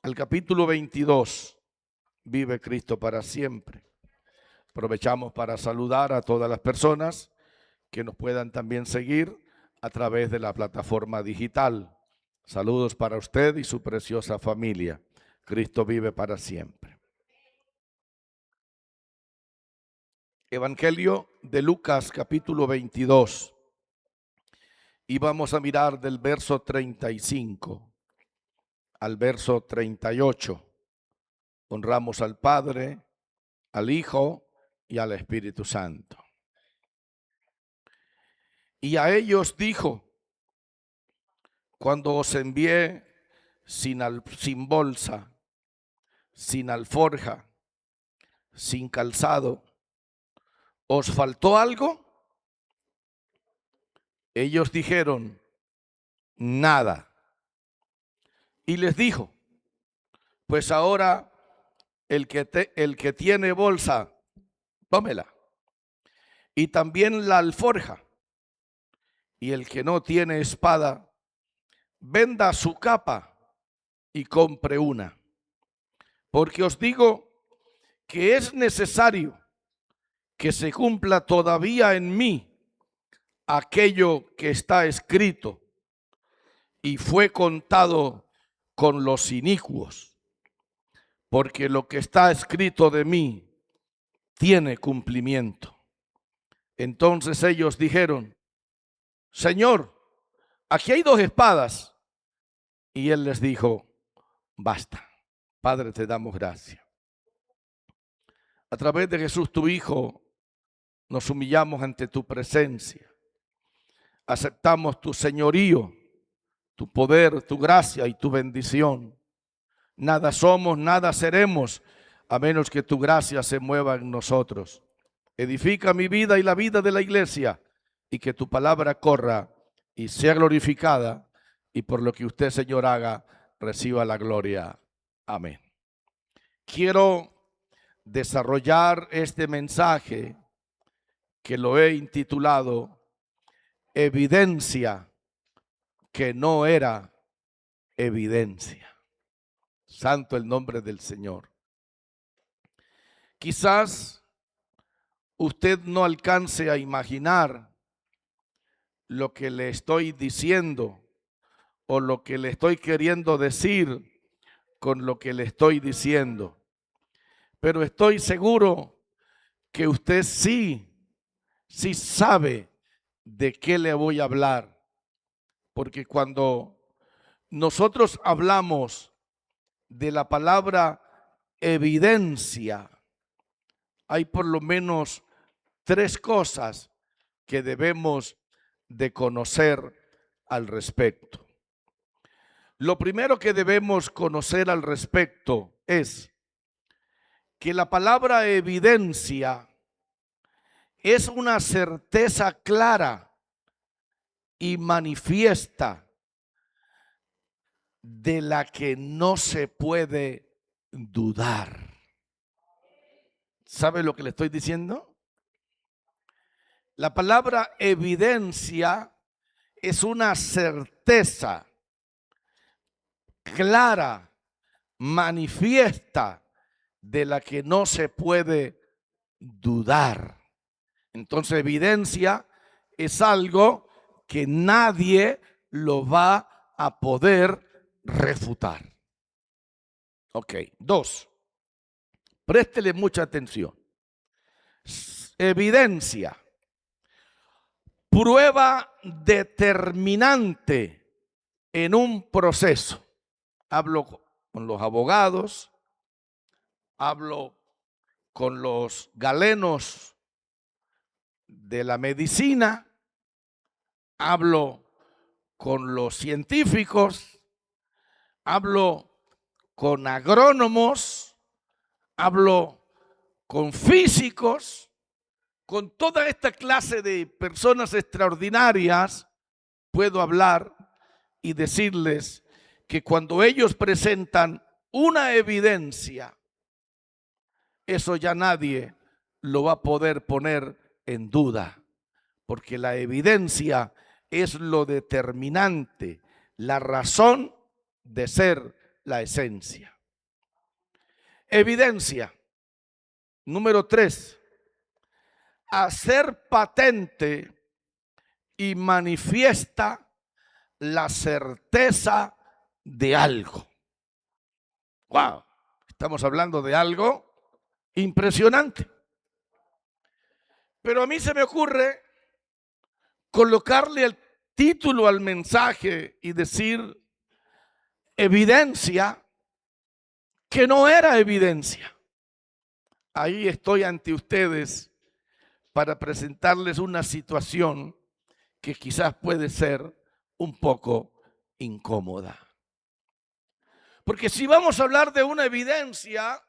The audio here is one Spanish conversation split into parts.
al capítulo 22, Vive Cristo para siempre. Aprovechamos para saludar a todas las personas que nos puedan también seguir a través de la plataforma digital. Saludos para usted y su preciosa familia. Cristo vive para siempre. Evangelio de Lucas, capítulo 22. Y vamos a mirar del verso 35 al verso 38. Honramos al Padre, al Hijo y al Espíritu Santo. Y a ellos dijo: cuando os envié sin bolsa, sin alforja, sin calzado, ¿os faltó algo? Ellos dijeron: nada. Y les dijo: pues ahora el que tiene bolsa, tómela, y también la alforja. Y el que no tiene espada, venda su capa y compre una. Porque os digo que es necesario que se cumpla todavía en mí aquello que está escrito y fue contado con los inicuos. Porque lo que está escrito de mí tiene cumplimiento. Entonces ellos dijeron: Señor, aquí hay 2 espadas. Y él les dijo: basta. Padre, te damos gracias. A través de Jesús, tu Hijo, nos humillamos ante tu presencia. Aceptamos tu señorío, tu poder, tu gracia y tu bendición. Nada somos, nada seremos, a menos que tu gracia se mueva en nosotros. Edifica mi vida y la vida de la iglesia, y que tu palabra corra y sea glorificada, y por lo que usted, Señor, haga, reciba la gloria. Amén. Quiero desarrollar este mensaje que lo he intitulado Evidencia que no era evidencia. Santo el nombre del Señor. Quizás usted no alcance a imaginar lo que le estoy diciendo o lo que le estoy queriendo decir con lo que le estoy diciendo. Pero estoy seguro que usted sí sabe de qué le voy a hablar. Porque cuando nosotros hablamos de la palabra evidencia, hay por lo menos 3 cosas que debemos de conocer al respecto. Lo primero que debemos conocer al respecto es que la palabra evidencia es una certeza clara y manifiesta de la que no se puede dudar. ¿Sabe lo que le estoy diciendo? La palabra evidencia es una certeza clara, manifiesta, de la que no se puede dudar. Entonces, evidencia es algo que nadie lo va a poder refutar. Ok, 2. Préstele mucha atención. Evidencia, prueba determinante en un proceso. Hablo con los abogados, hablo con los galenos de la medicina, hablo con los científicos, hablo con agrónomos, hablo con físicos, con toda esta clase de personas extraordinarias. Puedo hablar y decirles que cuando ellos presentan una evidencia, eso ya nadie lo va a poder poner en duda, porque la evidencia es lo determinante, la razón de ser la esencia. evidencia. Número 3, hacer patente y manifiesta la certeza de algo. Wow, estamos hablando de algo impresionante. Pero a mí se me ocurre colocarle el título al mensaje y decir evidencia que no era evidencia. Ahí estoy ante ustedes para presentarles una situación que quizás puede ser un poco incómoda. Porque si vamos a hablar de una evidencia,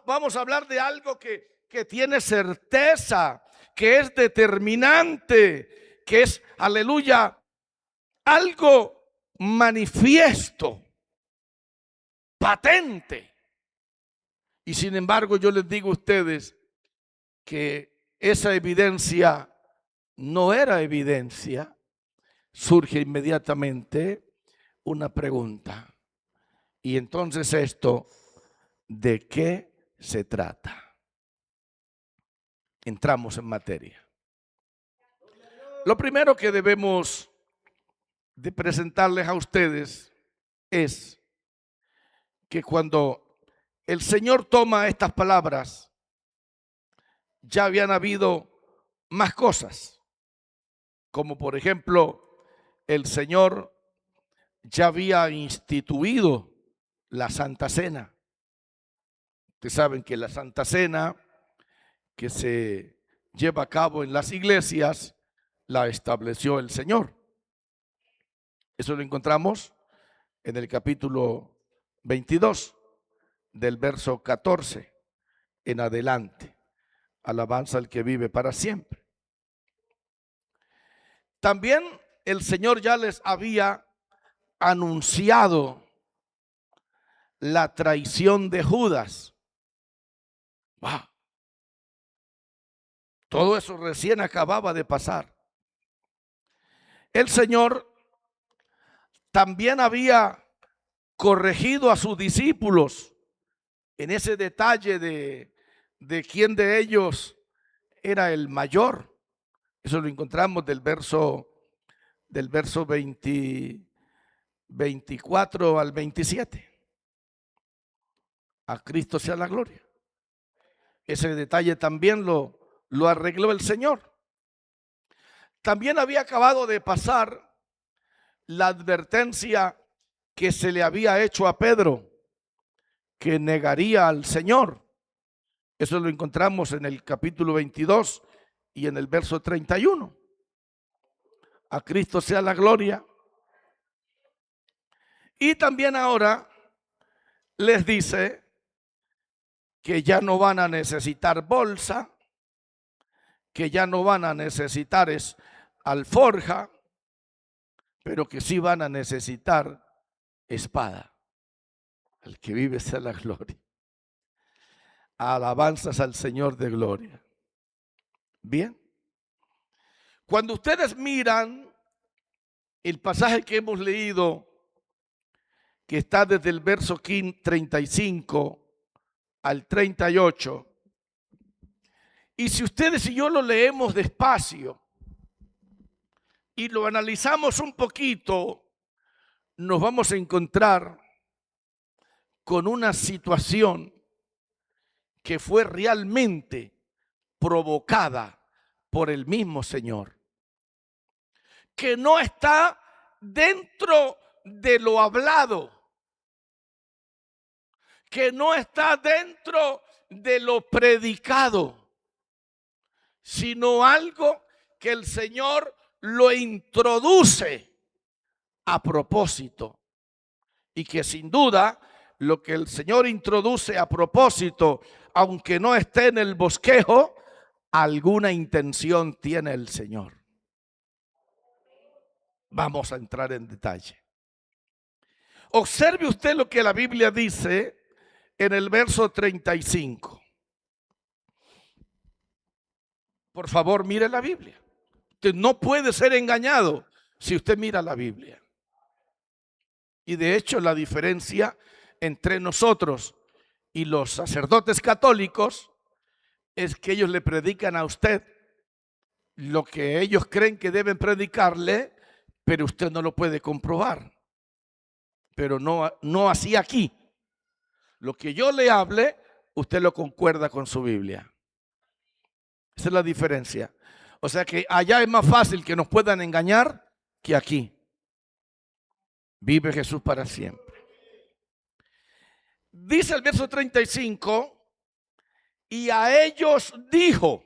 vamos a hablar de algo que tiene certeza, que es determinante, que es, aleluya, algo manifiesto, patente. Y sin embargo yo les digo a ustedes que esa evidencia no era evidencia. Surge inmediatamente una pregunta. Y entonces esto, ¿de qué se trata? Entramos en materia. Lo primero que debemos de presentarles a ustedes es que cuando el Señor toma estas palabras, ya habían habido más cosas, como por ejemplo, el Señor ya había instituido la Santa Cena. Ustedes saben que la Santa Cena que se lleva a cabo en las iglesias la estableció el Señor. Eso lo encontramos en el capítulo 22, del verso 14 en adelante. Alabanza al que vive para siempre. También el Señor ya les había anunciado la traición de Judas. ¡Wow! Todo eso recién acababa de pasar. El Señor también había corregido a sus discípulos en ese detalle de quién de ellos era el mayor. Eso lo encontramos del verso 24 al 27. A Cristo sea la gloria. Ese detalle también lo arregló el Señor. También había acabado de pasar la advertencia que se le había hecho a Pedro, que negaría al Señor. Eso lo encontramos en el capítulo 22 y en el verso 31. A Cristo sea la gloria. Y también ahora les dice que ya no van a necesitar bolsa, que ya no van a necesitar alforja, pero que sí van a necesitar espada. Al que vive sea la gloria. Alabanzas al Señor de gloria. Bien. Cuando ustedes miran el pasaje que hemos leído, que está desde el verso 35 al 38, y si ustedes y yo lo leemos despacio y lo analizamos un poquito, nos vamos a encontrar con una situación que fue realmente provocada por el mismo Señor, que no está dentro de lo hablado, que no está dentro de lo predicado, sino algo que el Señor lo introduce a propósito, y que sin duda lo que el Señor introduce a propósito, aunque no esté en el bosquejo, alguna intención tiene el Señor. Vamos a entrar en detalle. Observe usted lo que la Biblia dice en el verso 35. Por favor, mire la Biblia. Usted no puede ser engañado si usted mira la Biblia. Y de hecho la diferencia entre nosotros y los sacerdotes católicos es que ellos le predican a usted lo que ellos creen que deben predicarle, pero usted no lo puede comprobar. Pero no así aquí. Lo que yo le hable, usted lo concuerda con su Biblia. Esa es la diferencia. O sea que allá es más fácil que nos puedan engañar que aquí. Vive Jesús para siempre. Dice el verso 35, y a ellos dijo.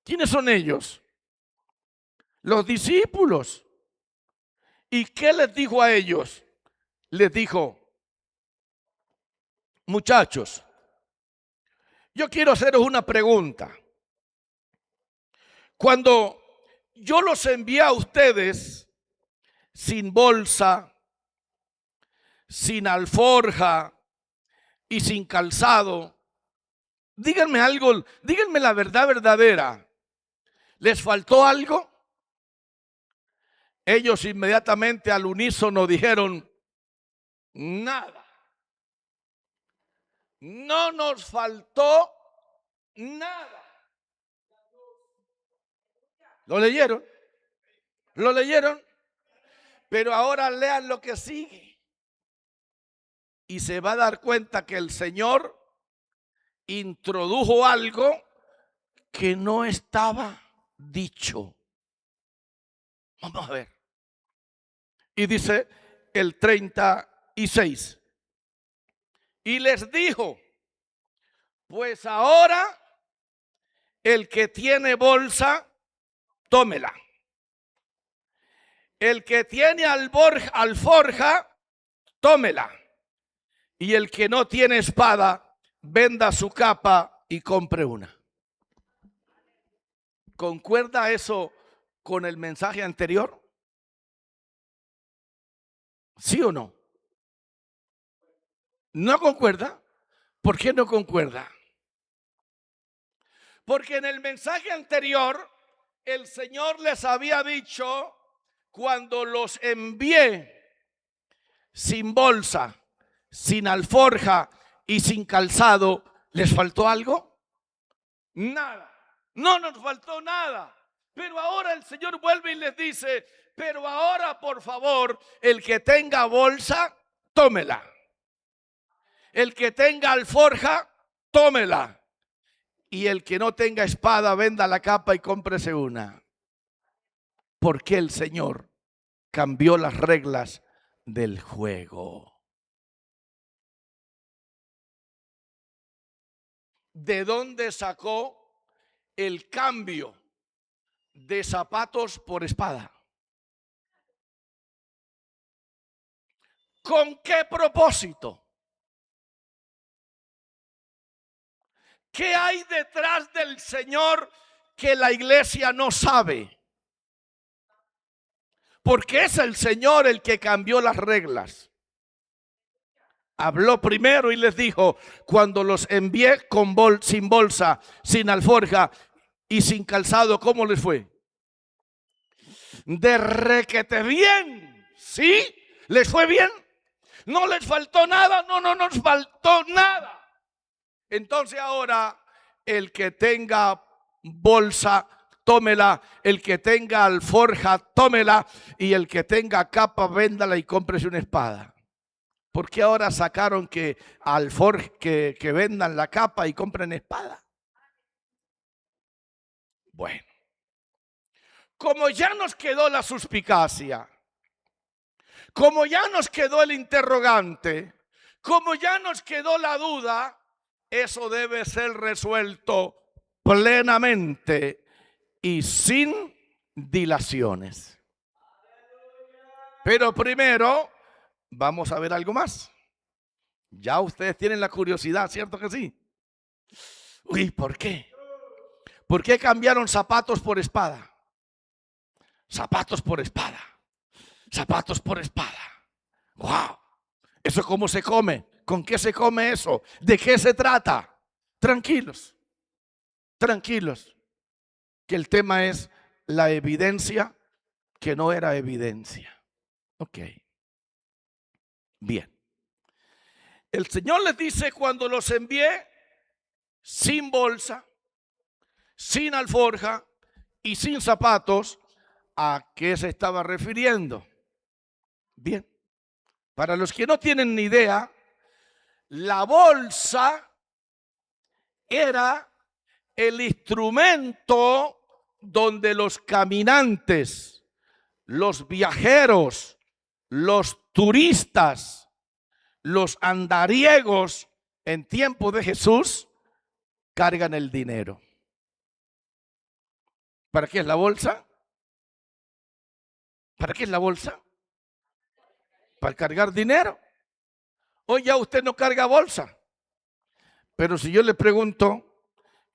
¿Quiénes son ellos? Los discípulos. ¿Y qué les dijo a ellos? Les dijo, muchachos, yo quiero haceros una pregunta. Cuando yo los envié a ustedes sin bolsa, sin alforja y sin calzado, díganme algo, díganme la verdad verdadera. ¿Les faltó algo? Ellos inmediatamente al unísono dijeron, nada. No nos faltó nada. ¿Lo leyeron? ¿Lo leyeron? Pero ahora lean lo que sigue. Y se va a dar cuenta que el Señor introdujo algo que no estaba dicho. Vamos a ver. Y dice el 36. Y les dijo, pues ahora el que tiene bolsa, tómela. El que tiene alforja, tómela. Y el que no tiene espada, venda su capa y compre una. ¿Concuerda eso con el mensaje anterior? ¿Sí o no? ¿No concuerda? ¿Por qué no concuerda? Porque en el mensaje anterior el Señor les había dicho, cuando los envié sin bolsa, sin alforja y sin calzado, ¿les faltó algo? Nada. No nos faltó nada. Pero ahora el Señor vuelve y les dice, pero ahora por favor, el que tenga bolsa, tómela. El que tenga alforja, tómela. Y el que no tenga espada, venda la capa y cómprese una. Porque el Señor cambió las reglas del juego. ¿De dónde sacó el cambio de zapatos por espada? ¿Con qué propósito? ¿Qué hay detrás del Señor que la iglesia no sabe? Porque es el Señor el que cambió las reglas. Habló primero y les dijo, cuando los envié sin bolsa, sin alforja y sin calzado, ¿cómo les fue? De requete bien. ¿Sí? ¿Les fue bien? ¿No les faltó nada? No nos faltó nada. Entonces ahora el que tenga bolsa, tómela. El que tenga alforja, tómela. Y el que tenga capa, véndala y cómprese una espada. ¿Por qué ahora sacaron que vendan la capa y compren espada? Bueno, como ya nos quedó la suspicacia, como ya nos quedó el interrogante, como ya nos quedó la duda, eso debe ser resuelto plenamente y sin dilaciones. Pero primero vamos a ver algo más. Ya ustedes tienen la curiosidad, ¿cierto que sí? Uy, ¿por qué? ¿Por qué cambiaron zapatos por espada? Zapatos por espada. Zapatos por espada. ¡Wow! ¿Eso cómo se come? ¿Con qué se come eso? ¿De qué se trata? Tranquilos, tranquilos. Que el tema es la evidencia que no era evidencia. Ok. Bien. el Señor les dice cuando los envié sin bolsa, sin alforja y sin zapatos, ¿a qué se estaba refiriendo? Bien, para los que no tienen ni idea, la bolsa era el instrumento donde los caminantes, los viajeros, los turistas, los andariegos en tiempo de Jesús cargan el dinero. ¿Para qué es la bolsa? ¿Para qué es la bolsa? Para cargar dinero. Hoy ya usted no carga bolsa. Pero si yo le pregunto,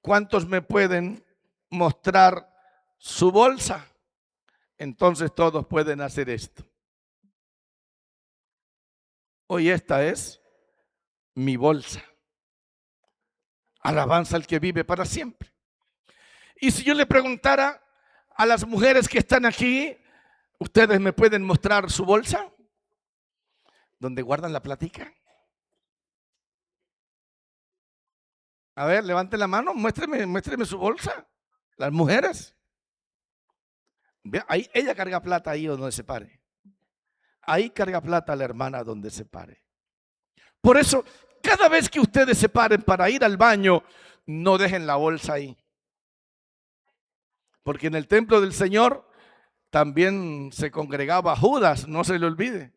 ¿cuántos me pueden mostrar su bolsa? Entonces todos pueden hacer esto. Hoy esta es mi bolsa. Alabanza al que vive para siempre. Y si yo le preguntara a las mujeres que están aquí, ¿ustedes me pueden mostrar su bolsa? ¿Dónde guardan la platica? A ver, levante la mano, muéstreme su bolsa. Las mujeres. Vea, ahí, ella carga plata ahí donde se pare. Ahí carga plata la hermana donde se pare. Por eso, cada vez que ustedes se paren para ir al baño, no dejen la bolsa ahí. Porque en el templo del Señor también se congregaba Judas, no se le olvide.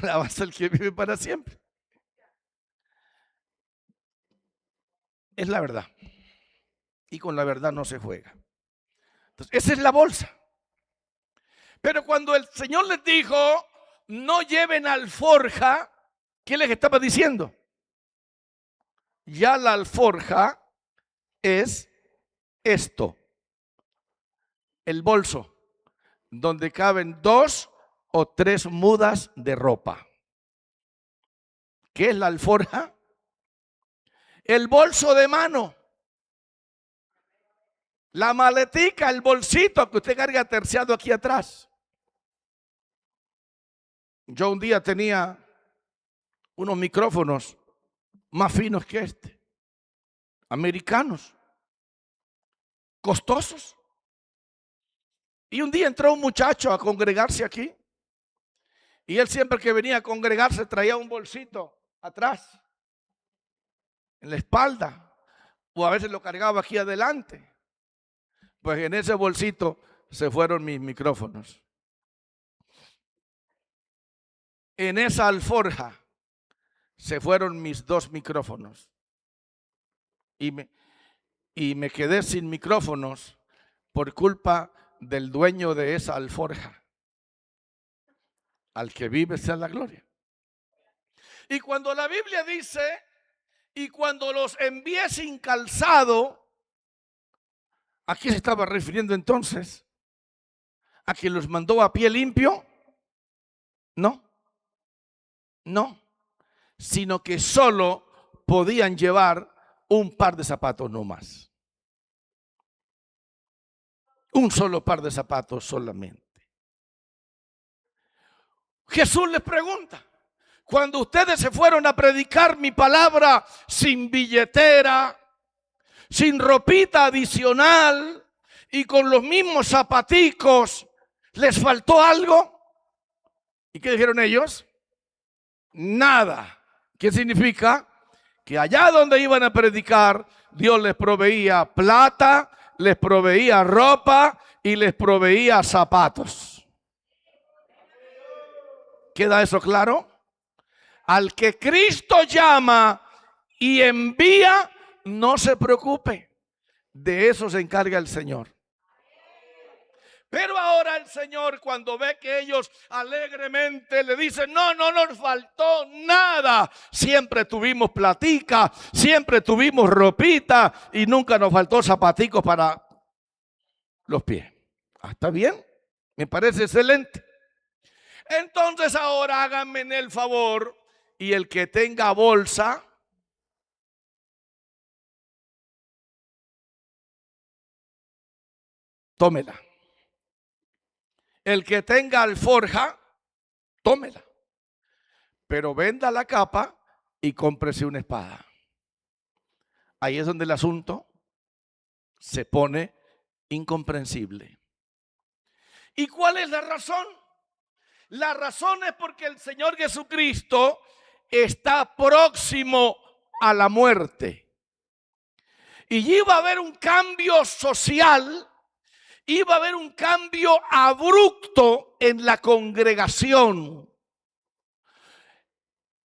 Alabanza al que vive para siempre. Es la verdad. Y con la verdad no se juega. Entonces, esa es la bolsa. Pero cuando el Señor les dijo, no lleven alforja, ¿qué les estaba diciendo? Ya la alforja es esto, el bolso, donde caben 2 o 3 mudas de ropa. ¿Qué es la alforja? El bolso de mano. La maletica, el bolsito que usted carga terciado aquí atrás. Yo un día tenía unos micrófonos más finos que este, americanos, costosos. Y un día entró un muchacho a congregarse aquí. Y él siempre que venía a congregarse traía un bolsito atrás, en la espalda, o a veces lo cargaba aquí adelante. Pues en ese bolsito se fueron mis micrófonos. En esa alforja se fueron mis 2 micrófonos. Y me quedé sin micrófonos por culpa del dueño de esa alforja. Al que vive sea la gloria. Y cuando la Biblia dice, y cuando los envié sin calzado, ¿a quién se estaba refiriendo entonces? ¿A quien los mandó a pie limpio? No, no, sino que solo podían llevar un par de zapatos no más. Un solo par de zapatos solamente. Jesús les pregunta, cuando ustedes se fueron a predicar mi palabra sin billetera, sin ropita adicional y con los mismos zapaticos, ¿les faltó algo? ¿Y qué dijeron ellos? Nada. ¿Qué significa? Que allá donde iban a predicar, Dios les proveía plata, les proveía ropa y les proveía zapatos. ¿Queda eso claro? Al que Cristo llama y envía, no se preocupe. De eso se encarga el Señor. Pero ahora el Señor, cuando ve que ellos alegremente le dicen, no nos faltó nada. Siempre tuvimos platica, siempre tuvimos ropita y nunca nos faltó zapaticos para los pies. ¿Está bien? Me parece excelente. Entonces ahora háganme el favor y el que tenga bolsa, tómela. El que tenga alforja, tómela. pero venda la capa y cómprese una espada. Ahí es donde el asunto se pone incomprensible. ¿Y cuál es la razón? La razón es porque el Señor Jesucristo está próximo a la muerte. Y iba a haber un cambio social, iba a haber un cambio abrupto en la congregación,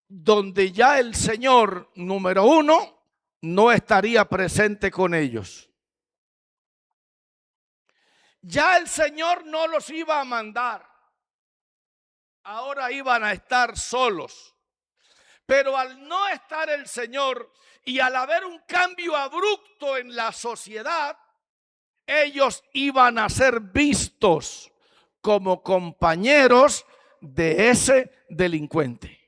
donde ya el Señor, número uno, no estaría presente con ellos. Ya el Señor no los iba a mandar. Ahora iban a estar solos. Pero al no estar el Señor y al haber un cambio abrupto en la sociedad, ellos iban a ser vistos como compañeros de ese delincuente.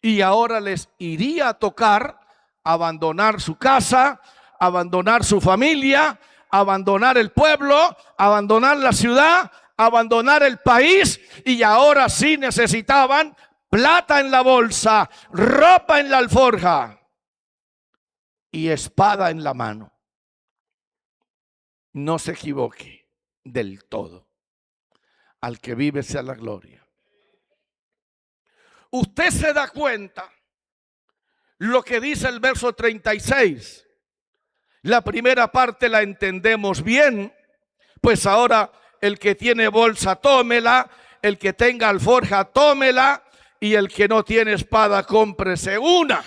Y ahora les iría a tocar abandonar su casa, abandonar su familia, abandonar el pueblo, abandonar la ciudad, abandonar el país, y ahora sí necesitaban plata en la bolsa, ropa en la alforja y espada en la mano. No se equivoque del todo. Al que vive sea la gloria. Usted se da cuenta lo que dice el verso 36. La primera parte la entendemos bien, pues ahora el que tiene bolsa, tómela, el que tenga alforja, tómela, y el que no tiene espada, cómprese una.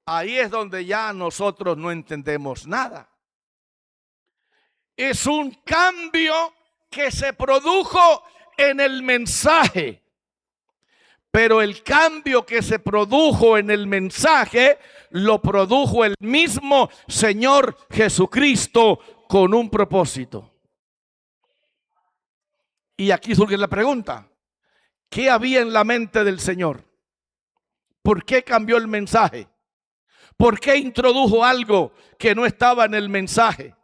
Ahí es donde ya nosotros no entendemos nada. Es un cambio que se produjo en el mensaje. Pero el cambio que se produjo en el mensaje lo produjo el mismo Señor Jesucristo con un propósito. Y aquí surge la pregunta: ¿qué había en la mente del Señor? ¿Por qué cambió el mensaje? ¿Por qué introdujo algo que no estaba en el mensaje?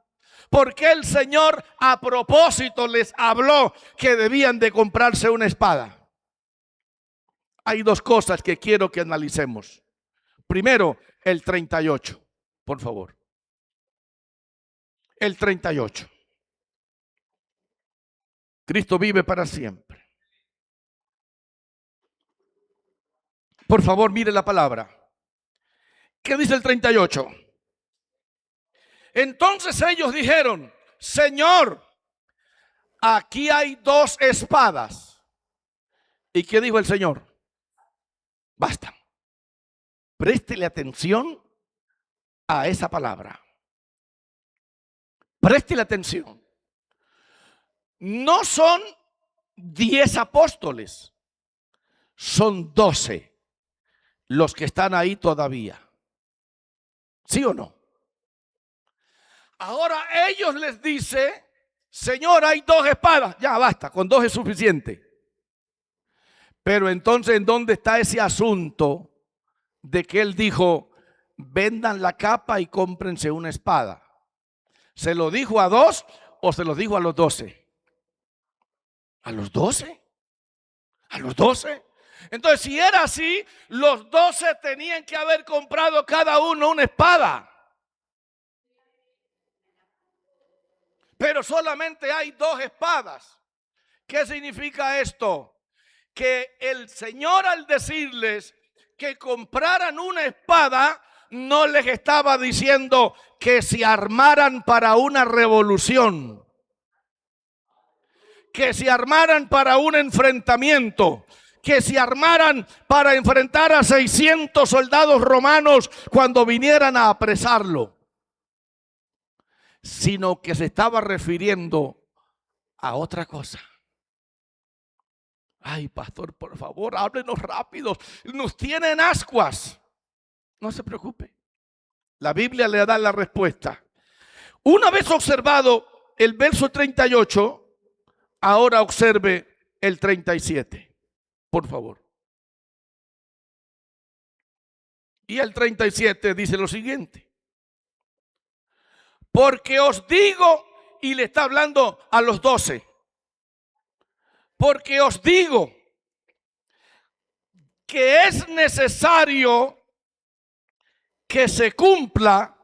¿Por qué el Señor a propósito les habló que debían de comprarse una espada? Hay dos cosas que quiero que analicemos. Primero, el 38, por favor. El 38. Cristo vive para siempre. Por favor, mire la palabra. ¿Qué dice el 38? Entonces ellos dijeron: Señor, aquí hay dos espadas. ¿Y qué dijo el Señor? Basta. Préstele atención a esa palabra. Préstele atención. No son 10 apóstoles, son 12 los que están ahí todavía. ¿Sí o no? Ahora ellos les dice: Señor, hay dos espadas. Ya basta, con dos es suficiente. Pero entonces, ¿en dónde está ese asunto de que él dijo: vendan la capa y cómprense una espada? ¿Se lo dijo a 2 o se lo dijo a los 12? ¿A los 12? ¿A los 12? Entonces, si era así, los 12 tenían que haber comprado cada uno una espada. Pero solamente hay dos espadas. ¿Qué significa esto? Que el Señor, al decirles que compraran una espada, no les estaba diciendo que se armaran para una revolución, que se armaran para un enfrentamiento, que se armaran para enfrentar a 600 soldados romanos cuando vinieran a apresarlo, sino que se estaba refiriendo a otra cosa. Ay, pastor, por favor, háblenos rápido. Nos tienen ascuas. No se preocupe. La Biblia le da la respuesta. Una vez observado el verso 38, ahora observe el 37, por favor. Y el 37 dice lo siguiente: porque os digo, y le está hablando a los 12, porque os digo que es necesario que se cumpla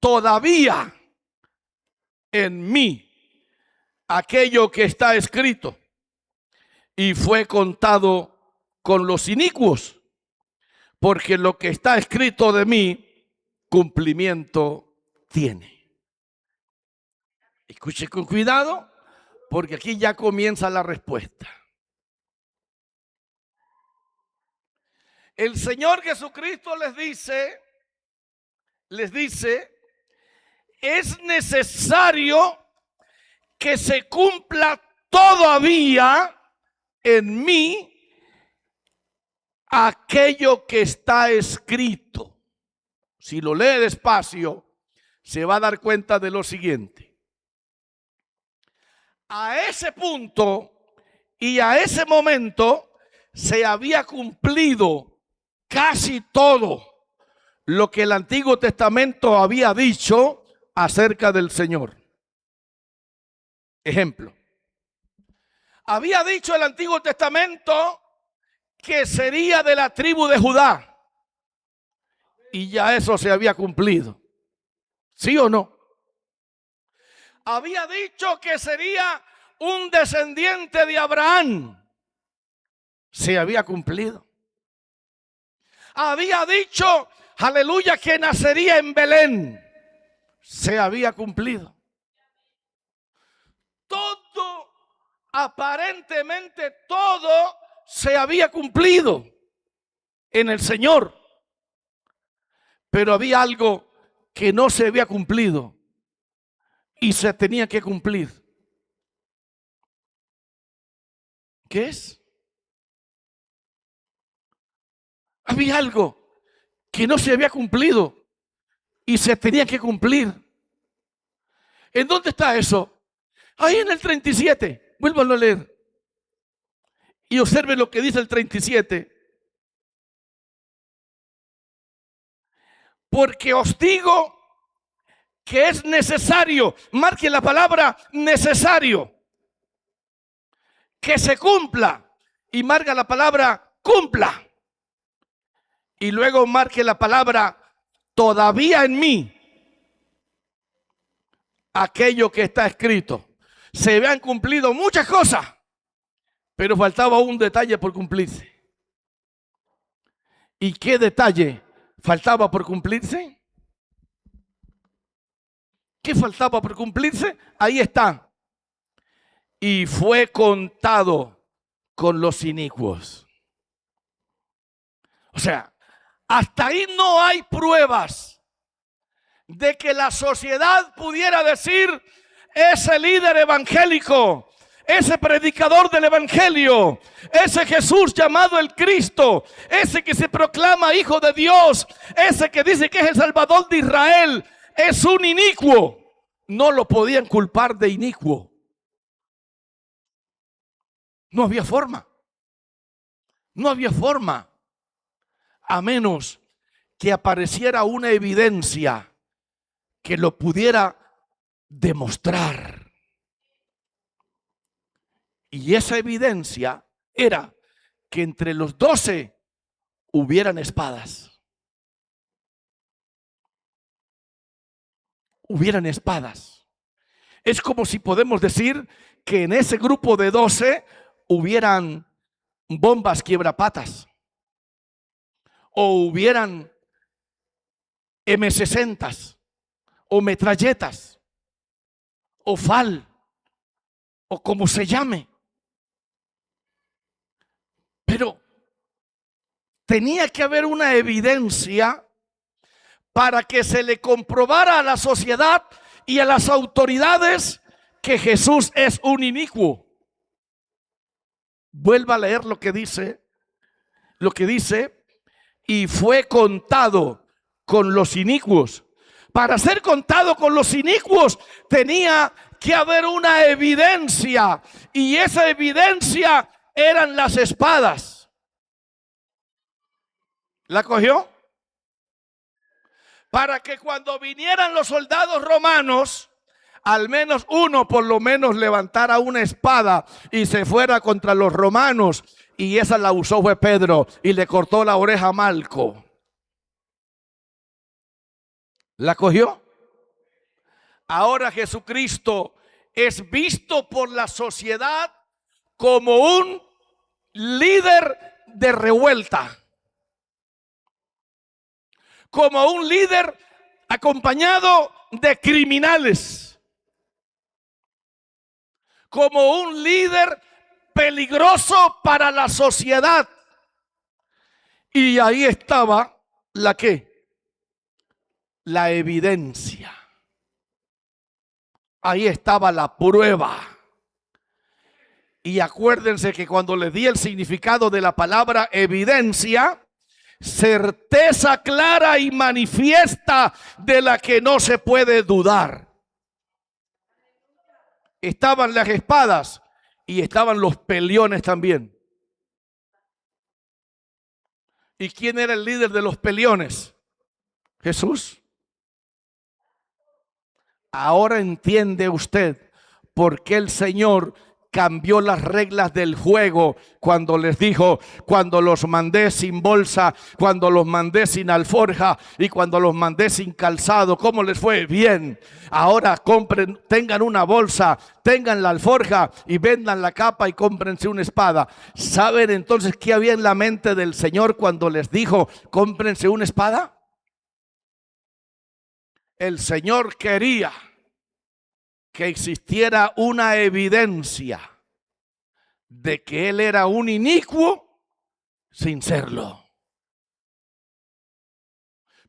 todavía en mí aquello que está escrito. Y fue contado con los inicuos, porque lo que está escrito de mí, cumplimiento tiene. Escuche con cuidado, porque aquí ya comienza la respuesta. El Señor Jesucristo les dice, es necesario que se cumpla todavía en mí aquello que está escrito. Si lo lee despacio, se va a dar cuenta de lo siguiente. A ese punto y a ese momento se había cumplido casi todo lo que el Antiguo Testamento había dicho acerca del Señor. Ejemplo. Había dicho el Antiguo Testamento que sería de la tribu de Judá. Y ya eso se había cumplido. ¿Sí o no? Había dicho que sería un descendiente de Abraham. Se había cumplido. Había dicho, aleluya, que nacería en Belén. Se había cumplido. Todo, aparentemente todo se había cumplido en el Señor. Pero había algo que no se había cumplido y se tenía que cumplir. ¿Qué es? Había algo que no se había cumplido y se tenía que cumplir. ¿En dónde está eso? Ahí en el 37. Vuélvanlo a leer. Y observe lo que dice el 37. Porque os digo que es necesario, marque la palabra necesario, que se cumpla, y marca la palabra cumpla, y luego marque la palabra todavía en mí aquello que está escrito. Se habían cumplido muchas cosas, pero faltaba un detalle por cumplirse. ¿Y qué detalle faltaba por cumplirse? ¿Qué faltaba por cumplirse? Ahí está. Y fue contado con los inicuos. O sea, hasta ahí no hay pruebas de que la sociedad pudiera decir, ese líder evangélico, ese predicador del evangelio, ese Jesús llamado el Cristo, ese que se proclama hijo de Dios, ese que dice que es el Salvador de Israel, es un inicuo. No lo podían culpar de inicuo. No había forma. No había forma. A menos que apareciera una evidencia que lo pudiera demostrar. Y esa evidencia era que entre los 12 hubieran espadas. Hubieran espadas. Es como si podemos decir que en ese grupo de 12 hubieran bombas quiebrapatas. O hubieran M60 o metralletas o FAL o como se llame. Pero tenía que haber una evidencia para que se le comprobara a la sociedad y a las autoridades que Jesús es un inicuo. Vuelva a leer lo que dice, y fue contado con los inicuos. Para ser contado con los inicuos tenía que haber una evidencia, y esa evidencia eran las espadas. ¿La cogió? Para que cuando vinieran los soldados romanos, al menos uno por lo menos levantara una espada y se fuera contra los romanos y esa la usó fue Pedro y le cortó la oreja a Malco. ¿La cogió? Ahora Jesucristo es visto por la sociedad como un líder de revuelta, como un líder acompañado de criminales, como un líder peligroso para la sociedad. Y ahí estaba la evidencia. Ahí estaba la prueba. Y acuérdense que cuando le di el significado de la palabra evidencia, certeza clara y manifiesta de la que no se puede dudar. Estaban las espadas y estaban los peliones también. ¿Y quién era el líder de los peliones? Jesús. Ahora entiende usted por qué el Señor cambió las reglas del juego cuando les dijo: cuando los mandé sin bolsa, cuando los mandé sin alforja y cuando los mandé sin calzado, ¿cómo les fue? Bien. Ahora compren, tengan una bolsa, tengan la alforja y vendan la capa y cómprense una espada. ¿Saben entonces qué había en la mente del Señor cuando les dijo: cómprense una espada? El Señor quería que existiera una evidencia de que Él era un inicuo sin serlo.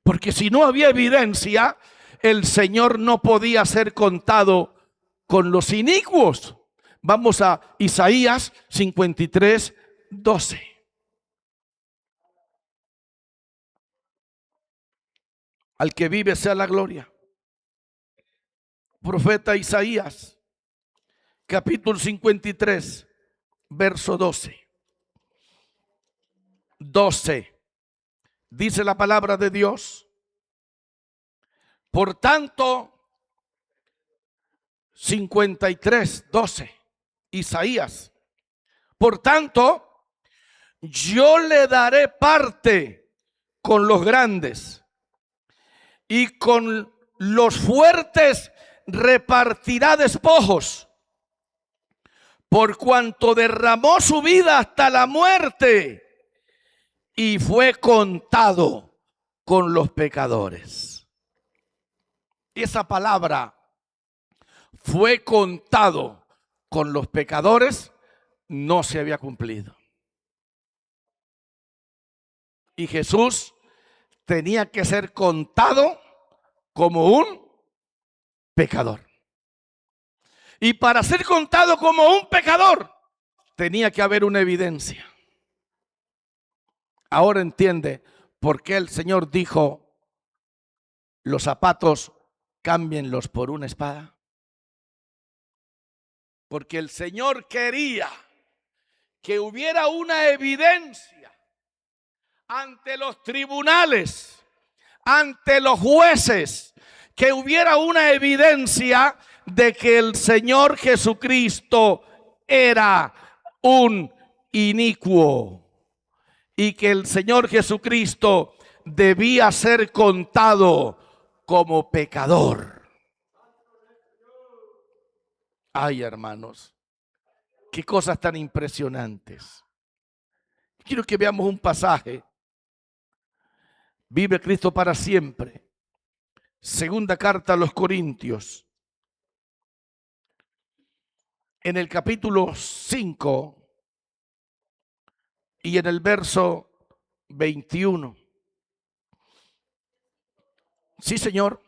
Porque si no había evidencia, el Señor no podía ser contado con los inicuos. Vamos a Isaías 53, 12. Al que vive sea la gloria. Profeta Isaías, capítulo 53, verso 12. 12. Dice la palabra de Dios: por tanto, 53, 12. Isaías. Por tanto, yo le daré parte con los grandes y con los fuertes repartirá despojos, por cuanto derramó su vida hasta la muerte y fue contado con los pecadores. Esa palabra, fue contado con los pecadores, no se había cumplido. Y Jesús tenía que ser contado como un pecador. Y para ser contado como un pecador, tenía que haber una evidencia. Ahora entiende por qué el Señor dijo: los zapatos cámbienlos por una espada. Porque el Señor quería que hubiera una evidencia ante los tribunales, ante los jueces, que hubiera una evidencia de que el Señor Jesucristo era un inicuo y que el Señor Jesucristo debía ser contado como pecador. Ay, hermanos, qué cosas tan impresionantes. Quiero que veamos un pasaje. Vive Cristo para siempre. Segunda carta a los Corintios, en el capítulo 5 y en el verso 21. Sí, señor.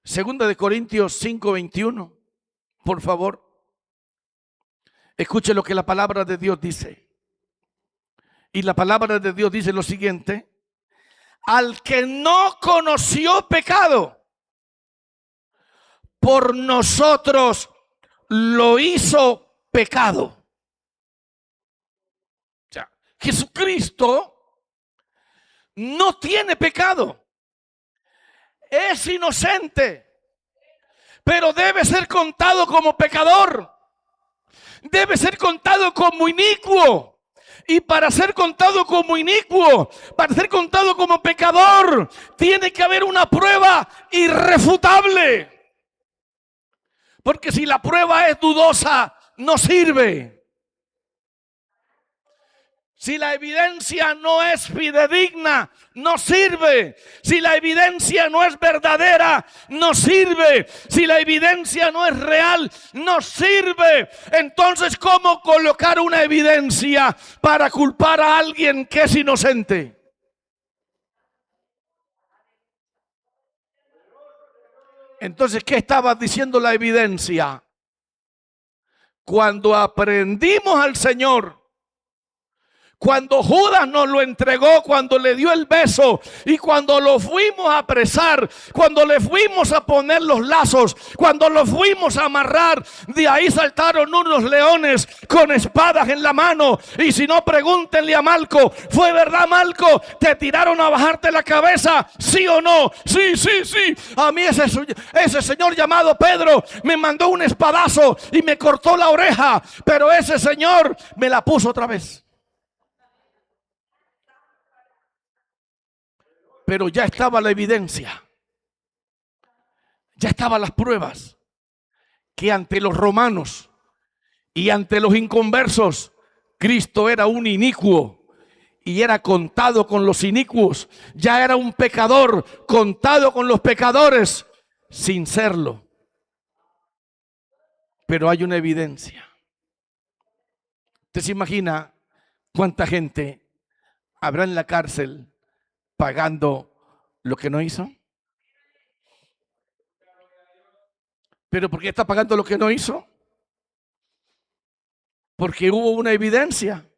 Segunda de Corintios 5, 21. Por favor, escuche lo que la palabra de Dios dice. Y la palabra de Dios dice lo siguiente: al que no conoció pecado, por nosotros lo hizo pecado. O sea, Jesucristo no tiene pecado, es inocente, pero debe ser contado como pecador. debe ser contado como inicuo. Y para ser contado como inicuo, para ser contado como pecador, tiene que haber una prueba irrefutable. Porque si la prueba es dudosa, no sirve. Si la evidencia no es fidedigna, no sirve. Si la evidencia no es verdadera, no sirve. Si la evidencia no es real, no sirve. Entonces, ¿cómo colocar una evidencia para culpar a alguien que es inocente? Entonces, ¿qué estaba diciendo la evidencia? Cuando aprendimos al Señor, cuando Judas nos lo entregó, cuando le dio el beso y cuando lo fuimos a apresar, cuando le fuimos a poner los lazos, cuando lo fuimos a amarrar, de ahí saltaron unos leones con espadas en la mano. Y si no, pregúntenle a Malco, ¿fue verdad, Malco? ¿Te tiraron a bajarte la cabeza? ¿Sí o no? Sí, sí, sí. A mí ese señor llamado Pedro me mandó un espadazo y me cortó la oreja, pero ese señor me la puso otra vez. Pero ya estaba la evidencia, ya estaban las pruebas que ante los romanos y ante los inconversos, Cristo era un inicuo y era contado con los inicuos. Ya era un pecador contado con los pecadores sin serlo. Pero hay una evidencia. ¿Usted se imagina cuánta gente habrá en la cárcel pagando lo que no hizo? ¿Pero por qué está pagando lo que no hizo? Porque hubo una evidencia.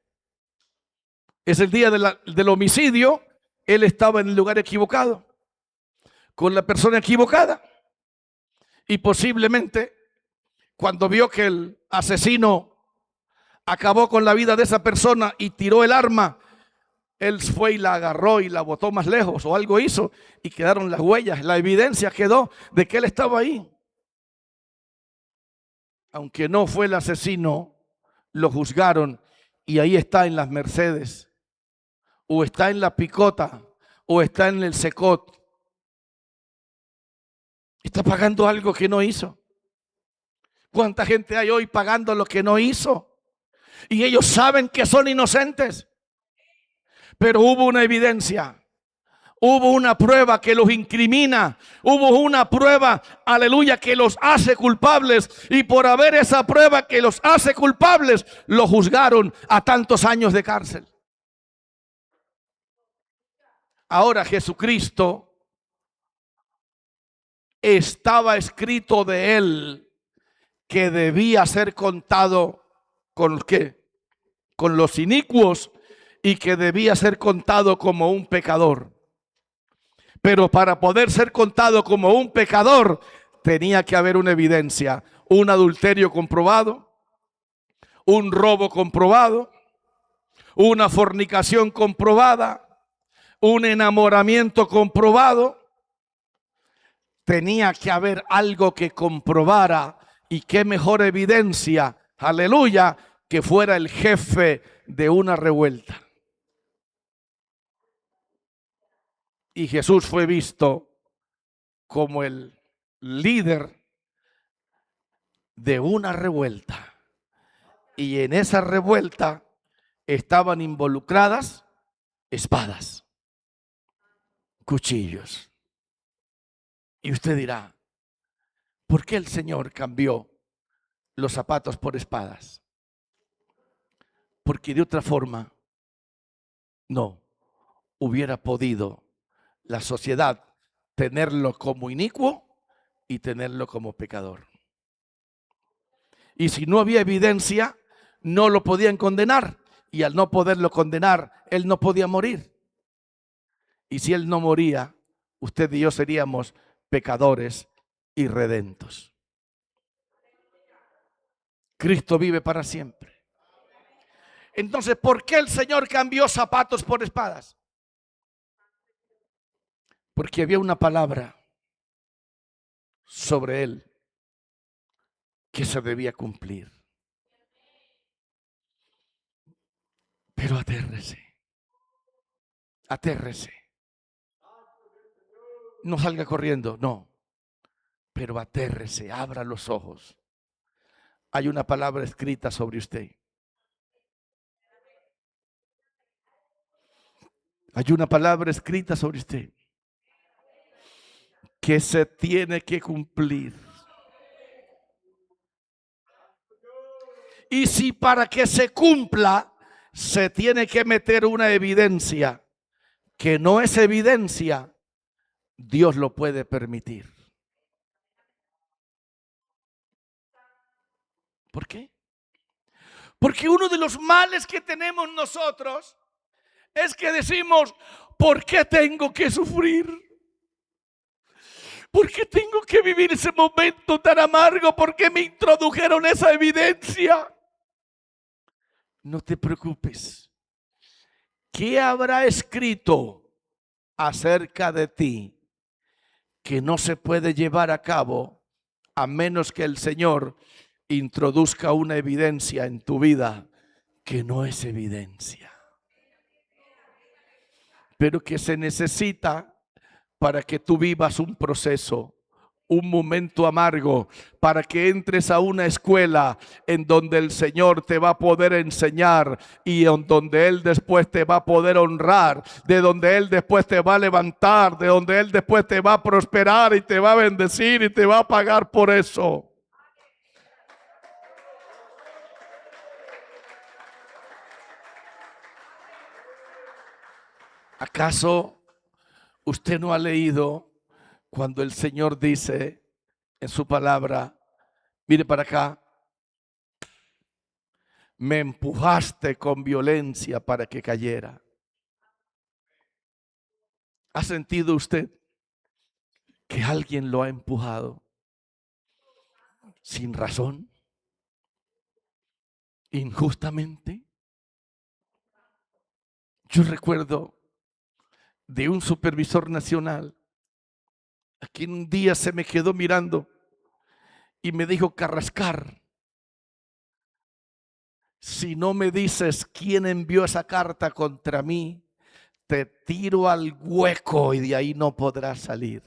Es el día del homicidio. Él estaba en el lugar equivocado, con la persona equivocada. Y posiblemente, cuando vio que el asesino acabó con la vida de esa persona y tiró el arma, él fue y la agarró y la botó más lejos o algo hizo y quedaron las huellas. La evidencia quedó de que él estaba ahí. Aunque no fue el asesino, lo juzgaron y ahí está en las Mercedes, o está en la Picota, o está en el Secot. Está pagando algo que no hizo. ¿Cuánta gente hay hoy pagando lo que no hizo? Y ellos saben que son inocentes. Pero hubo una evidencia. Hubo una prueba que los incrimina. Hubo una prueba, aleluya, que los hace culpables. Y por haber esa prueba que los hace culpables, lo juzgaron a tantos años de cárcel. Ahora Jesucristo, estaba escrito de él que debía ser contado con ¿qué? Con los inicuos y que debía ser contado como un pecador. Pero para poder ser contado como un pecador tenía que haber una evidencia, un adulterio comprobado, un robo comprobado, una fornicación comprobada, un enamoramiento comprobado. Tenía que haber algo que comprobara, y qué mejor evidencia, aleluya, que fuera el jefe de una revuelta. Y Jesús fue visto como el líder de una revuelta. Y en esa revuelta estaban involucradas espadas, cuchillos. Y usted dirá, ¿por qué el Señor cambió los zapatos por espadas? Porque de otra forma no hubiera podido la sociedad tenerlo como inicuo y tenerlo como pecador. Y si no había evidencia, no lo podían condenar. Y al no poderlo condenar, él no podía morir. Y si él no moría, usted y yo seríamos pecadores irredentos. Cristo vive para siempre. Entonces, ¿por qué el Señor cambió zapatos por espadas? Porque había una palabra sobre él que se debía cumplir. Pero atérrese. Atérrese. No salga corriendo, no. Pero atérrese, abra los ojos. Hay una palabra escrita sobre usted. Hay una palabra escrita sobre usted que se tiene que cumplir. Y si para que se cumpla se tiene que meter una evidencia que no es evidencia, Dios lo puede permitir. ¿Por qué? Porque uno de los males que tenemos nosotros es que decimos, ¿por qué tengo que sufrir? ¿Por qué tengo que vivir ese momento tan amargo? ¿Por qué me introdujeron esa evidencia? No te preocupes. ¿Qué habrá escrito acerca de ti que no se puede llevar a cabo a menos que el Señor introduzca una evidencia en tu vida que no es evidencia, pero que se necesita para que tú vivas un proceso, un momento amargo, para que entres a una escuela en donde el Señor te va a poder enseñar y en donde Él después te va a poder honrar, de donde Él después te va a levantar, de donde Él después te va a prosperar y te va a bendecir y te va a pagar por eso. ¿Acaso usted no ha leído cuando el Señor dice en su palabra, mire para acá, me empujaste con violencia para que cayera? ¿Ha sentido usted que alguien lo ha empujado sin razón, injustamente? Yo recuerdo de un supervisor nacional a quien un día se me quedó mirando y me dijo, Carrascar, si no me dices quién envió esa carta contra mí, te tiro al hueco y de ahí no podrás salir.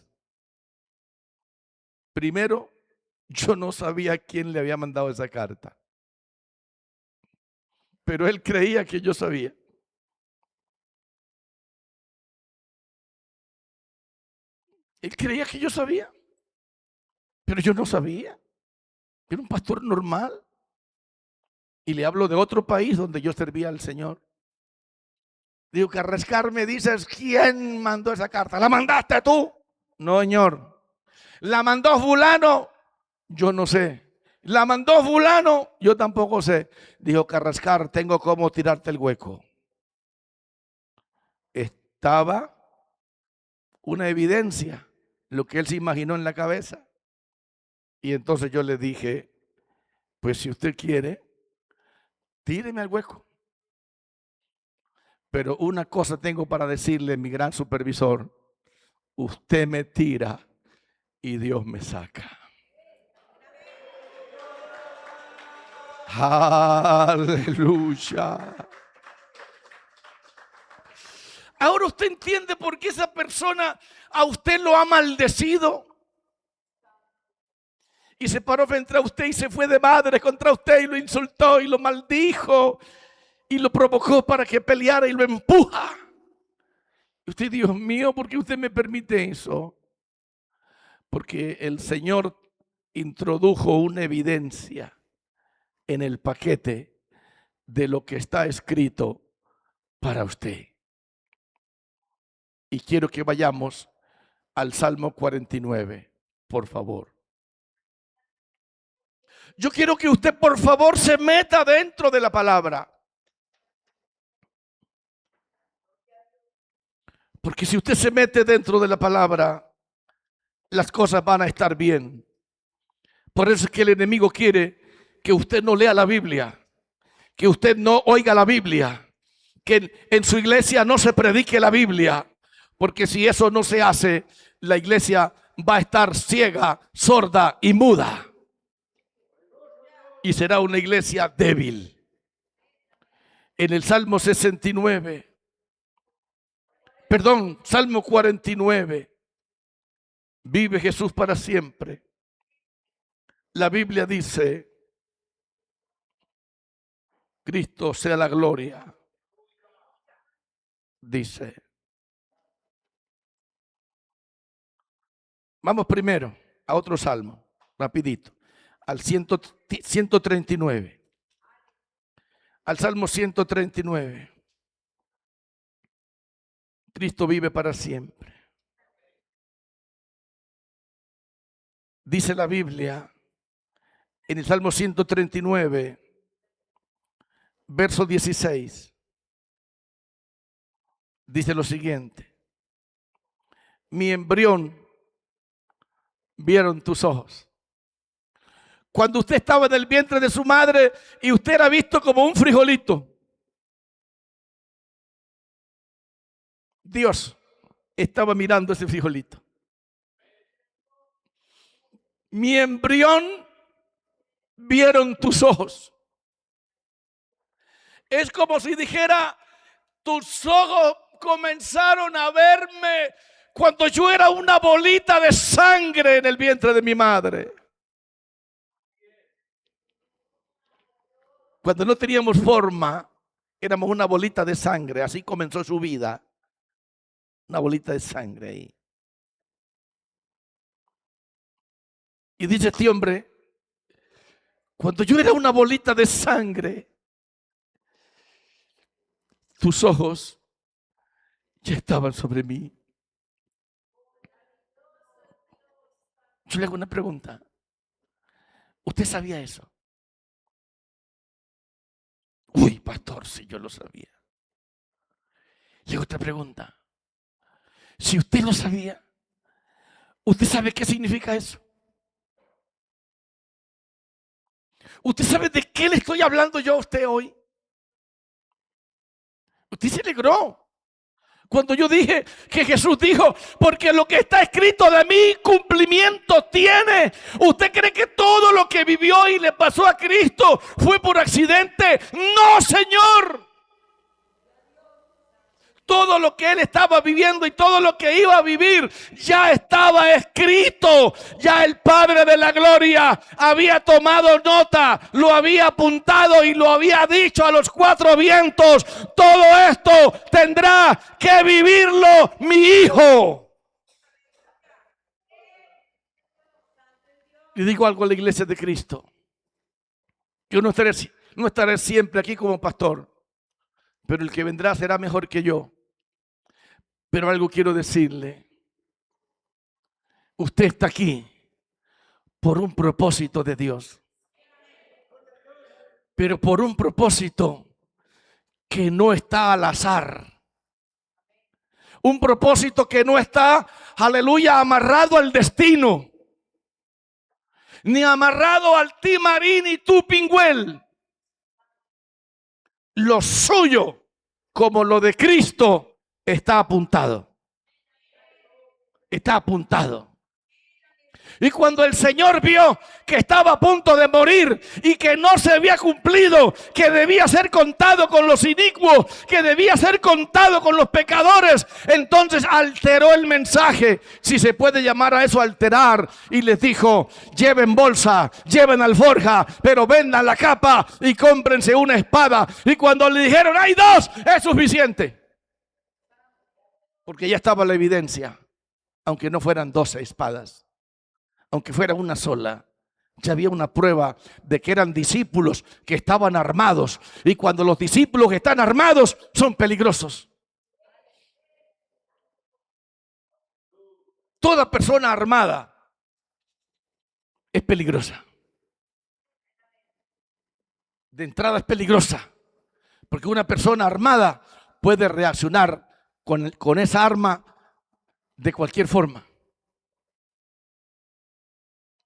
Primero, yo no sabía quién le había mandado esa carta, pero él creía que yo sabía. Él creía que yo sabía, pero yo no sabía. Era un pastor normal. Y le hablo de otro país donde yo servía al Señor. Digo, Carrascar, me dices, ¿quién mandó esa carta? ¿La mandaste tú? No, señor. ¿La mandó fulano? Yo no sé. ¿La mandó fulano? Yo tampoco sé. Dijo, Carrascar, tengo cómo tirarte el hueco. Estaba una evidencia, lo que él se imaginó en la cabeza. Y entonces yo le dije, pues si usted quiere, tíreme al hueco. Pero una cosa tengo para decirle, mi gran supervisor, usted me tira y Dios me saca. Aleluya. Ahora usted entiende por qué esa persona a usted lo ha maldecido. Y se paró frente a usted y se fue de madre contra usted y lo insultó y lo maldijo y lo provocó para que peleara y lo empuja. Y usted, Dios mío, ¿por qué usted me permite eso? Porque el Señor introdujo una evidencia en el paquete de lo que está escrito para usted. Y quiero que vayamos al Salmo 49, por favor. Yo quiero que usted, por favor, se meta dentro de la palabra. Porque si usted se mete dentro de la palabra, las cosas van a estar bien. Por eso es que el enemigo quiere que usted no lea la Biblia, que usted no oiga la Biblia, que en su iglesia no se predique la Biblia. Porque si eso no se hace, la iglesia va a estar ciega, sorda y muda. Y será una iglesia débil. En el Salmo 69, perdón, Salmo 49, vive Jesús para siempre. La Biblia dice, Cristo sea la gloria. Dice, vamos primero a otro salmo, rapidito, al 139, al Salmo 139. Cristo vive para siempre. Dice la Biblia en el Salmo 139, verso 16. Dice lo siguiente: mi embrión vieron tus ojos. Cuando usted estaba en el vientre de su madre y usted era visto como un frijolito, Dios estaba mirando ese frijolito. Mi embrión vieron tus ojos. Es como si dijera, tus ojos comenzaron a verme cuando yo era una bolita de sangre en el vientre de mi madre. Cuando no teníamos forma, éramos una bolita de sangre. Así comenzó su vida. Una bolita de sangre ahí. Y dice este hombre, cuando yo era una bolita de sangre, tus ojos ya estaban sobre mí. Yo le hago una pregunta. ¿Usted sabía eso? Uy, pastor, si yo lo sabía. Le hago otra pregunta. Si usted lo sabía, ¿usted sabe qué significa eso? ¿Usted sabe de qué le estoy hablando yo a usted hoy? Usted se alegró cuando yo dije que Jesús dijo, porque lo que está escrito de mí cumplimiento tiene. ¿Usted cree que todo lo que vivió y le pasó a Cristo fue por accidente? No, Señor. Todo lo que él estaba viviendo y todo lo que iba a vivir ya estaba escrito. Ya el Padre de la Gloria había tomado nota, lo había apuntado y lo había dicho a los cuatro vientos. Todo esto tendrá que vivirlo mi hijo. Y digo algo a la iglesia de Cristo. Yo no estaré siempre aquí como pastor, pero el que vendrá será mejor que yo. Pero algo quiero decirle. Usted está aquí por un propósito de Dios. Pero por un propósito que no está al azar. Un propósito que no está, aleluya, amarrado al destino. Ni amarrado al timarín y tu pingüel. Lo suyo, como lo de Cristo, está apuntado. Está apuntado. Y cuando el Señor vio que estaba a punto de morir y que no se había cumplido, que debía ser contado con los inicuos, que debía ser contado con los pecadores, entonces alteró el mensaje, si se puede llamar a eso alterar, y les dijo, lleven bolsa, lleven alforja, pero vendan la capa y cómprense una espada. Y cuando le dijeron, hay dos, es suficiente. Porque ya estaba la evidencia, aunque no fueran 12 espadas. Aunque fuera una sola, ya había una prueba de que eran discípulos que estaban armados. Y cuando los discípulos están armados, son peligrosos. Toda persona armada es peligrosa. De entrada es peligrosa, porque una persona armada puede reaccionar con esa arma de cualquier forma.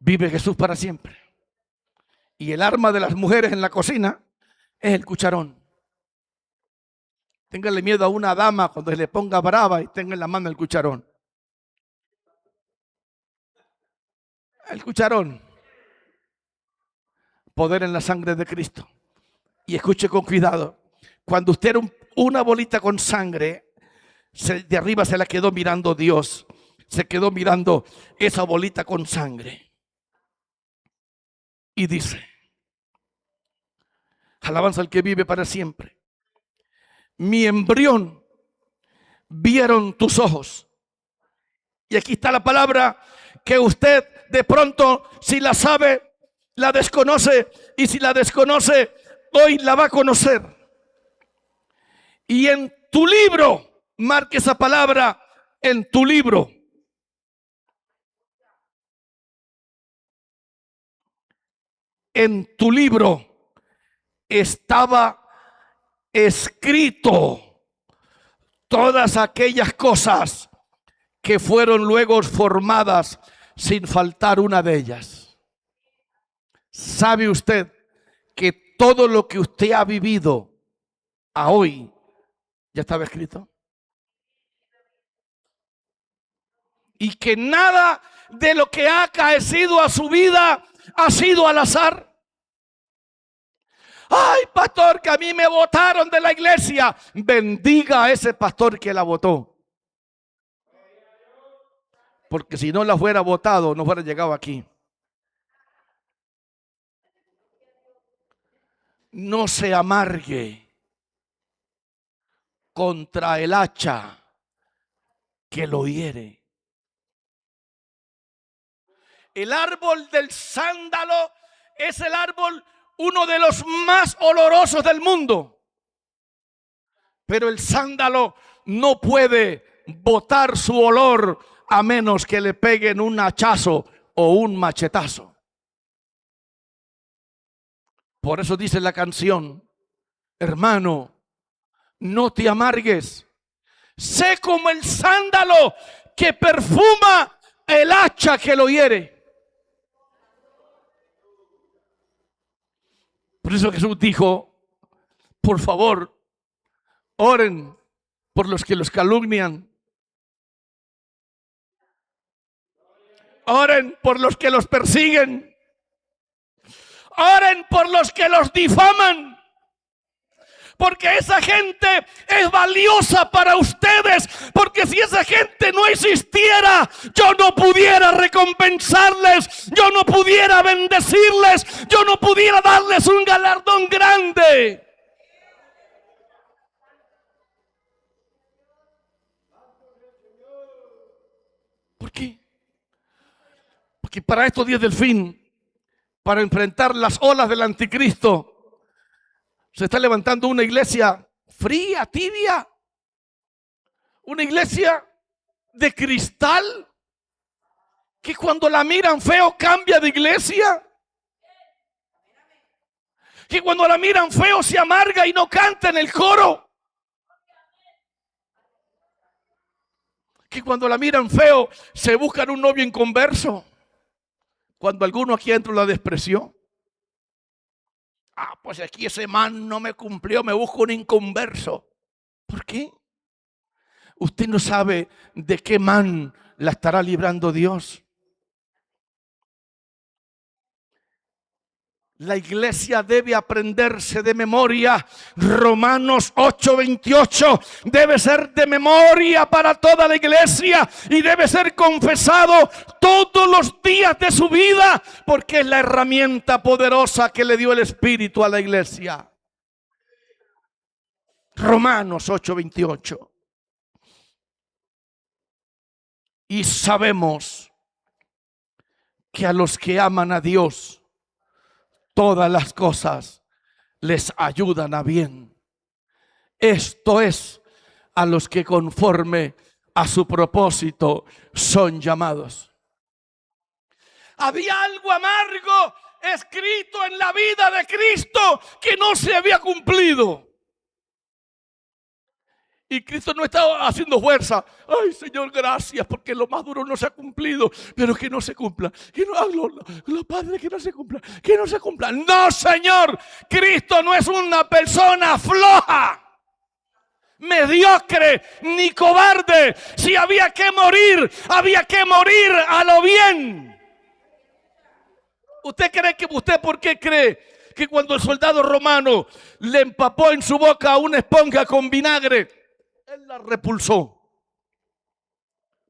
Vive Jesús para siempre. Y el arma de las mujeres en la cocina es el cucharón. Ténganle miedo a una dama cuando se le ponga brava y tenga en la mano el cucharón. El cucharón. Poder en la sangre de Cristo. Y escuche con cuidado. Cuando usted era una bolita con sangre, de arriba se la quedó mirando Dios. Se quedó mirando esa bolita con sangre. Y dice, alabanza al que vive para siempre. Mi embrión vieron tus ojos. Y aquí está la palabra que usted de pronto, si la sabe, la desconoce. Y si la desconoce, hoy la va a conocer. Y en tu libro, marque esa palabra, en tu libro. En tu libro estaba escrito todas aquellas cosas que fueron luego formadas sin faltar una de ellas. ¿Sabe usted que todo lo que usted ha vivido a hoy ya estaba escrito? Y que nada de lo que ha acaecido a su vida ha sido al azar. Ay, pastor, que a mí me botaron de la iglesia. Bendiga a ese pastor que la botó. Porque si no la fuera votado, no fuera llegado aquí. No se amargue contra el hacha que lo hiere. El árbol del sándalo es el árbol, uno de los más olorosos del mundo. Pero el sándalo no puede botar su olor a menos que le peguen un hachazo o un machetazo. Por eso dice la canción, hermano, no te amargues. Sé como el sándalo que perfuma el hacha que lo hiere. Por eso Jesús dijo, por favor, oren por los que los calumnian. Oren por los que los persiguen. Oren por los que los difaman. Porque esa gente es valiosa para ustedes. Porque si esa gente no existiera, yo no pudiera recompensarles. Yo no pudiera bendecirles. Yo no pudiera darles un galardón grande. ¿Por qué? Porque para estos días del fin, para enfrentar las olas del anticristo, se está levantando una iglesia fría, tibia. Una iglesia de cristal que cuando la miran feo cambia de iglesia. Que cuando la miran feo se amarga y no canta en el coro. Que cuando la miran feo se buscan un novio inconverso. Cuando alguno aquí adentro la despreció. Ah, pues aquí ese man no me cumplió, me busco un inconverso. ¿Por qué? Usted no sabe de qué man la estará librando Dios. La iglesia debe aprenderse de memoria. Romanos 8:28 debe ser de memoria para toda la iglesia y debe ser confesado todos los días de su vida, porque es la herramienta poderosa que le dio el Espíritu a la iglesia. Romanos 8:28. Y sabemos que a los que aman a Dios, todas las cosas les ayudan a bien. Esto es, a los que conforme a su propósito son llamados. Había algo amargo escrito en la vida de Cristo que no se había cumplido. Y Cristo no estaba haciendo fuerza. Ay, Señor, gracias, porque lo más duro no se ha cumplido. Pero que no se cumpla. Que no, lo Padre, que no se cumpla. Que no se cumpla. No, Señor. Cristo no es una persona floja, mediocre, ni cobarde. Si había que morir a lo bien. ¿Usted cree que usted por qué cree que cuando el soldado romano le empapó en su boca una esponja con vinagre, él la repulsó.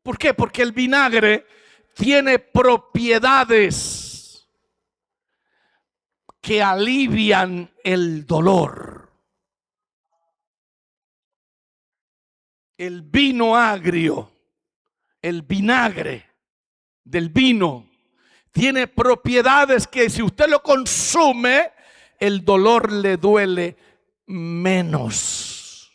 ¿Por qué? Porque el vinagre tiene propiedades que alivian el dolor. El vino agrio, el vinagre del vino, tiene propiedades que si usted lo consume, el dolor le duele menos.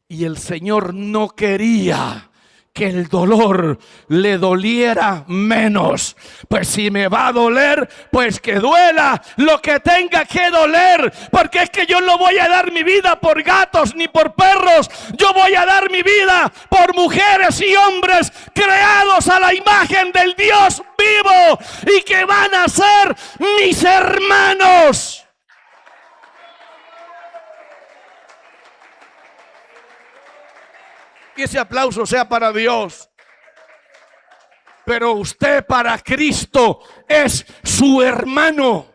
Y el Señor no quería que el dolor le doliera menos. Pues si me va a doler, pues que duela lo que tenga que doler, porque es que yo no voy a dar mi vida por gatos ni por perros. Yo voy a dar mi vida por mujeres y hombres creados a la imagen del Dios vivo y que van a ser mis hermanos. Y ese aplauso sea para Dios. Pero usted para Cristo es su hermano.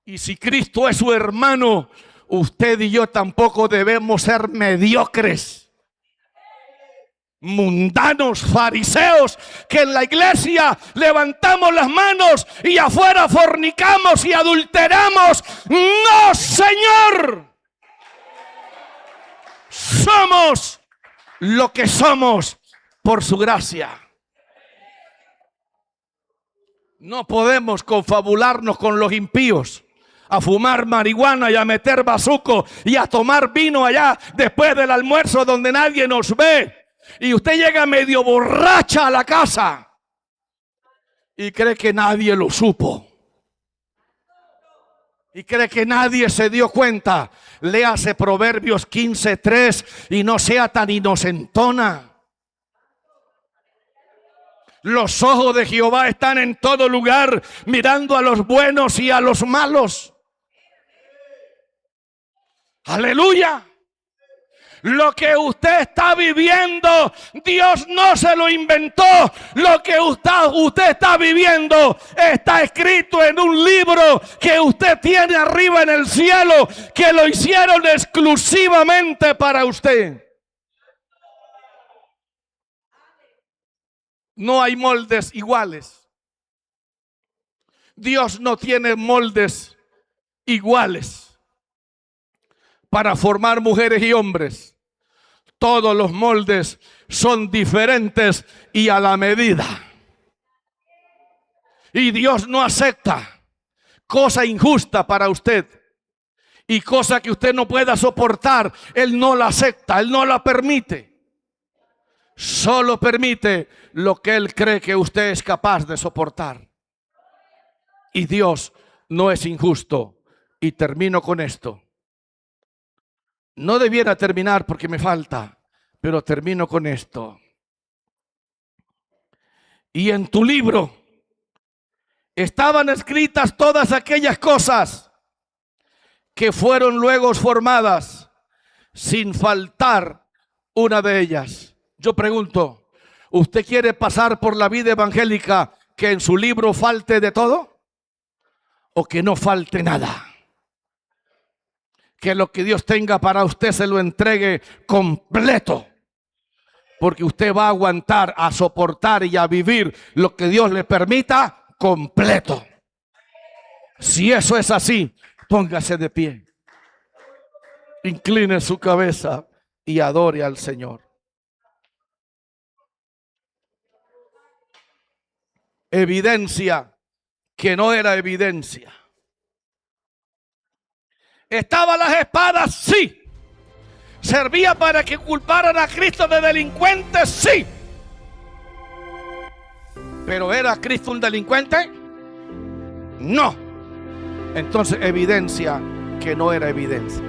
Y si Cristo es su hermano, usted y yo tampoco debemos ser mediocres, mundanos, fariseos, que en la iglesia levantamos las manos y afuera fornicamos y adulteramos. ¡No, Señor! Somos lo que somos por su gracia. No podemos confabularnos con los impíos, a fumar marihuana y a meter bazuco y a tomar vino allá después del almuerzo donde nadie nos ve. Y usted llega medio borracha a la casa y cree que nadie lo supo. Y cree que nadie se dio cuenta. Léase Proverbios 15:3 y no sea tan inocentona. Los ojos de Jehová están en todo lugar, mirando a los buenos y a los malos. Aleluya. Lo que usted está viviendo, Dios no se lo inventó. Lo que usted está viviendo está escrito en un libro que usted tiene arriba en el cielo, que lo hicieron exclusivamente para usted. No hay moldes iguales. Dios no tiene moldes iguales para formar mujeres y hombres. Todos los moldes son diferentes y a la medida. Y Dios no acepta cosa injusta para usted. Y cosa que usted no pueda soportar, Él no la acepta, Él no la permite. Solo permite lo que Él cree que usted es capaz de soportar. Y Dios no es injusto. Y termino con esto. No debiera terminar porque me falta, pero termino con esto. Y en tu libro estaban escritas todas aquellas cosas que fueron luego formadas, sin faltar una de ellas. Yo pregunto, ¿usted quiere pasar por la vida evangélica que en su libro falte de todo? ¿O que no falte nada? Que lo que Dios tenga para usted se lo entregue completo. Porque usted va a aguantar, a soportar y a vivir lo que Dios le permita completo. Si eso es así, póngase de pie. Incline su cabeza y adore al Señor. Evidencia que no era evidencia. ¿Estaban las espadas? Sí. ¿Servía para que culparan a Cristo de delincuente? Sí. ¿Pero era Cristo un delincuente? No. Entonces evidencia que no era evidencia.